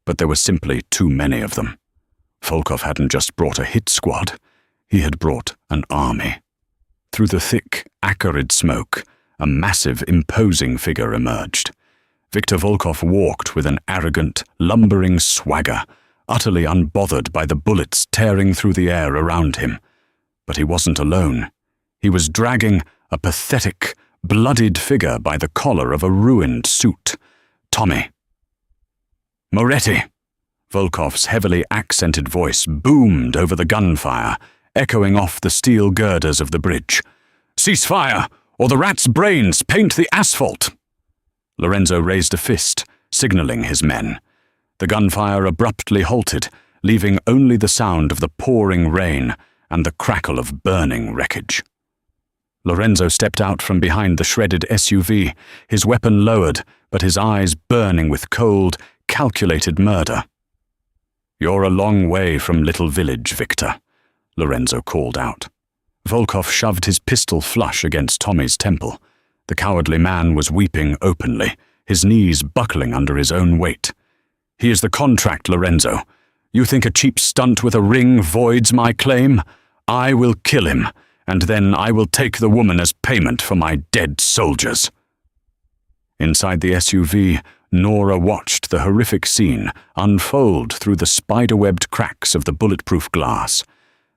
But there were simply too many of them. Volkov hadn't just brought a hit squad, he had brought an army. Through the thick, acrid smoke, a massive, imposing figure emerged. Viktor Volkov walked with an arrogant, lumbering swagger, utterly unbothered by the bullets tearing through the air around him. But he wasn't alone. He was dragging a pathetic, bloodied figure by the collar of a ruined suit. Tommy. Moretti! Volkov's heavily accented voice boomed over the gunfire, echoing off the steel girders of the bridge. "Cease fire, or the rat's brains paint the asphalt!" Lorenzo raised a fist, signaling his men. The gunfire abruptly halted, leaving only the sound of the pouring rain and the crackle of burning wreckage. Lorenzo stepped out from behind the shredded SUV, his weapon lowered, but his eyes burning with cold, calculated murder. "You're a long way from Little Village, Victor," Lorenzo called out. Volkov shoved his pistol flush against Tommy's temple. The cowardly man was weeping openly, his knees buckling under his own weight. "He is the contract, Lorenzo. You think a cheap stunt with a ring voids my claim? I will kill him, and then I will take the woman as payment for my dead soldiers." Inside the SUV, Nora watched the horrific scene unfold through the spider-webbed cracks of the bulletproof glass.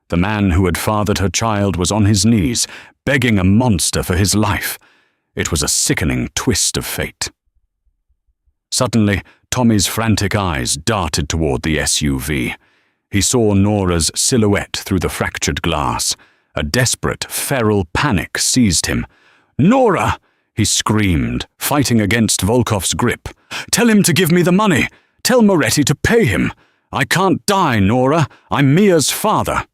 The man who had fathered her child was on his knees, begging a monster for his life. It was a sickening twist of fate. Suddenly, Tommy's frantic eyes darted toward the SUV. He saw Nora's silhouette through the fractured glass. A desperate, feral panic seized him. "Nora!" he screamed, fighting against Volkov's grip. "Tell him to give me the money! Tell Moretti to pay him! I can't die, Nora! I'm Mia's father!"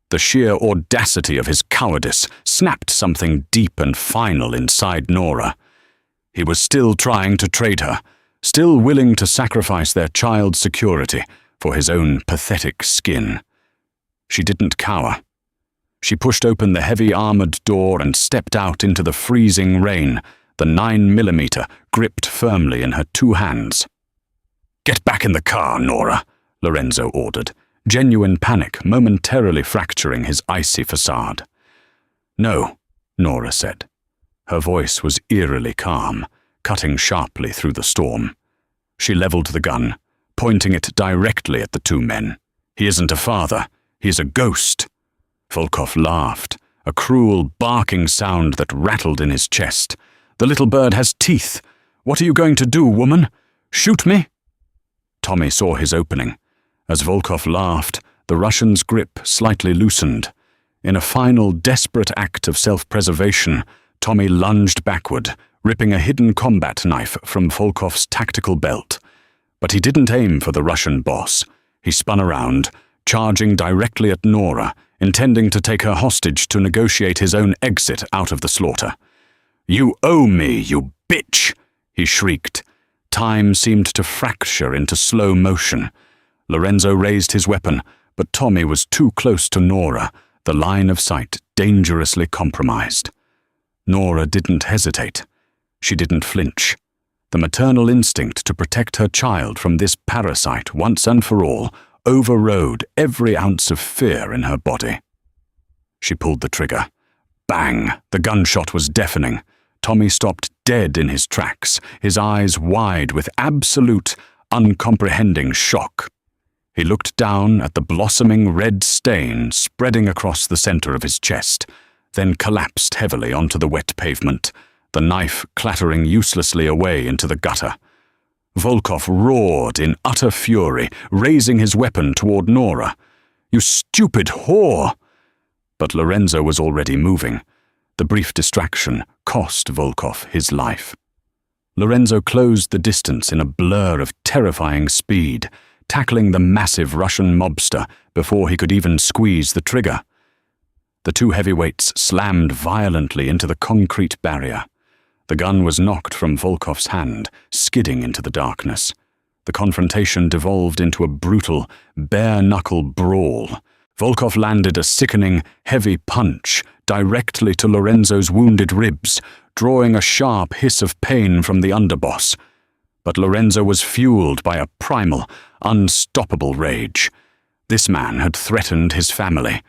The sheer audacity of his cowardice snapped something deep and final inside Nora. He was still trying to trade her, still willing to sacrifice their child's security for his own pathetic skin. She didn't cower. She pushed open the heavy armored door and stepped out into the freezing rain, the 9mm gripped firmly in her 2 hands. "Get back in the car, Nora," Lorenzo ordered, genuine panic momentarily fracturing his icy facade. "No," Nora said. Her voice was eerily calm, cutting sharply through the storm. She leveled the gun, pointing it directly at the 2 men. "He isn't a father. He's a ghost." Volkov laughed, a cruel, barking sound that rattled in his chest. "The little bird has teeth. What are you going to do, woman? Shoot me?" Tommy saw his opening. As Volkov laughed, the Russian's grip slightly loosened. In a final, desperate act of self-preservation, Tommy lunged backward, ripping a hidden combat knife from Volkov's tactical belt. But he didn't aim for the Russian boss. He spun around, charging directly at Nora, intending to take her hostage to negotiate his own exit out of the slaughter. "You owe me, you bitch!" he shrieked. Time seemed to fracture into slow motion. Lorenzo raised his weapon, but Tommy was too close to Nora, the line of sight dangerously compromised. Nora didn't hesitate. She didn't flinch. The maternal instinct to protect her child from this parasite once and for all overrode every ounce of fear in her body. She pulled the trigger. Bang! The gunshot was deafening. Tommy stopped dead in his tracks, his eyes wide with absolute, uncomprehending shock. He looked down at the blossoming red stain spreading across the center of his chest, then collapsed heavily onto the wet pavement, the knife clattering uselessly away into the gutter. Volkov roared in utter fury, raising his weapon toward Nora. "You stupid whore!" But Lorenzo was already moving. The brief distraction cost Volkov his life. Lorenzo closed the distance in a blur of terrifying speed, tackling the massive Russian mobster before he could even squeeze the trigger. The 2 heavyweights slammed violently into the concrete barrier. The gun was knocked from Volkov's hand, skidding into the darkness. The confrontation devolved into a brutal, bare-knuckle brawl. Volkov landed a sickening, heavy punch directly to Lorenzo's wounded ribs, drawing a sharp hiss of pain from the underboss. But Lorenzo was fueled by a primal, unstoppable rage. This man had threatened his family.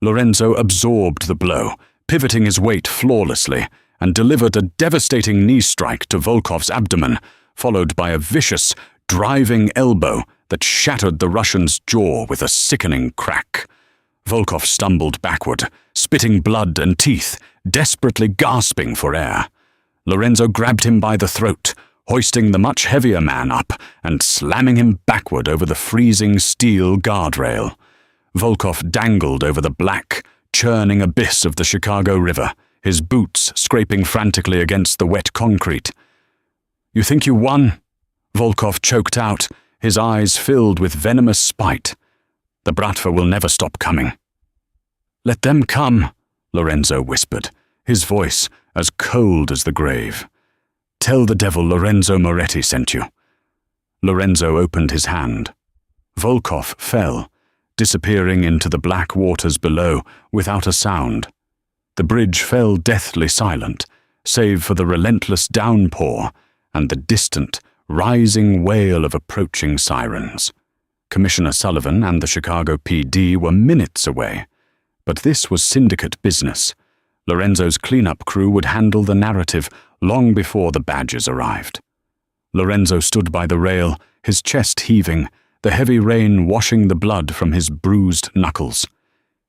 Lorenzo absorbed the blow, pivoting his weight flawlessly, and delivered a devastating knee strike to Volkov's abdomen, followed by a vicious, driving elbow that shattered the Russian's jaw with a sickening crack. Volkov stumbled backward, spitting blood and teeth, desperately gasping for air. Lorenzo grabbed him by the throat, hoisting the much heavier man up and slamming him backward over the freezing steel guardrail. Volkov dangled over the black, churning abyss of the Chicago River, his boots scraping frantically against the wet concrete. "You think you won?" Volkov choked out, his eyes filled with venomous spite. "The Bratva will never stop coming." "Let them come," Lorenzo whispered, his voice as cold as the grave. "Tell the devil Lorenzo Moretti sent you." Lorenzo opened his hand. Volkov fell, disappearing into the black waters below without a sound. The bridge fell deathly silent, save for the relentless downpour and the distant, rising wail of approaching sirens. Commissioner Sullivan and the Chicago PD were minutes away, but this was syndicate business. Lorenzo's cleanup crew would handle the narrative long before the badges arrived. Lorenzo stood by the rail, his chest heaving, the heavy rain washing the blood from his bruised knuckles.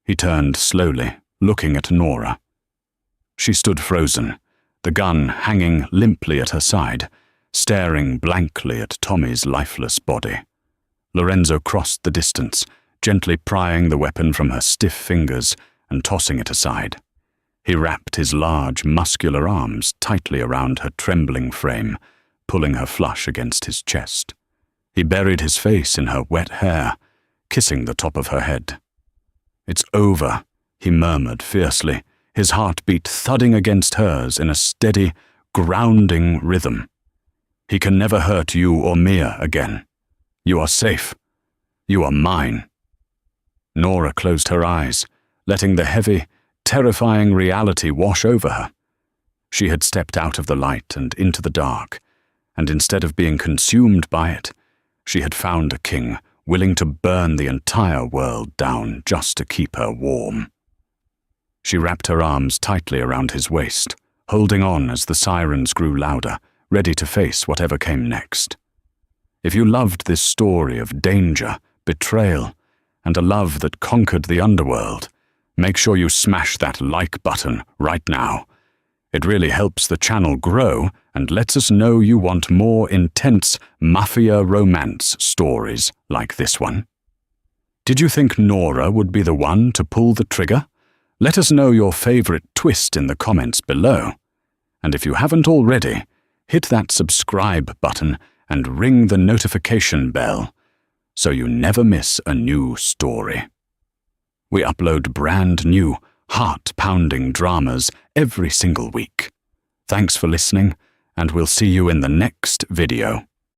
He turned slowly, looking at Nora. She stood frozen, the gun hanging limply at her side, staring blankly at Tommy's lifeless body. Lorenzo crossed the distance, gently prying the weapon from her stiff fingers and tossing it aside. He wrapped his large, muscular arms tightly around her trembling frame, pulling her flush against his chest. He buried his face in her wet hair, kissing the top of her head. "It's over," he murmured fiercely, his heartbeat thudding against hers in a steady, grounding rhythm. "He can never hurt you or Mia again. You are safe. You are mine." Nora closed her eyes, letting the heavy, terrifying reality wash over her. She had stepped out of the light and into the dark, and instead of being consumed by it, she had found a king willing to burn the entire world down just to keep her warm. She wrapped her arms tightly around his waist, holding on as the sirens grew louder, ready to face whatever came next. If you loved this story of danger, betrayal, and a love that conquered the underworld, make sure you smash that like button right now. It really helps the channel grow and lets us know you want more intense Mafia romance stories like this one. Did you think Nora would be the one to pull the trigger? Let us know your favorite twist in the comments below. And if you haven't already, hit that subscribe button and ring the notification bell so you never miss a new story. We upload brand new, heart-pounding dramas every single week. Thanks for listening, and we'll see you in the next video.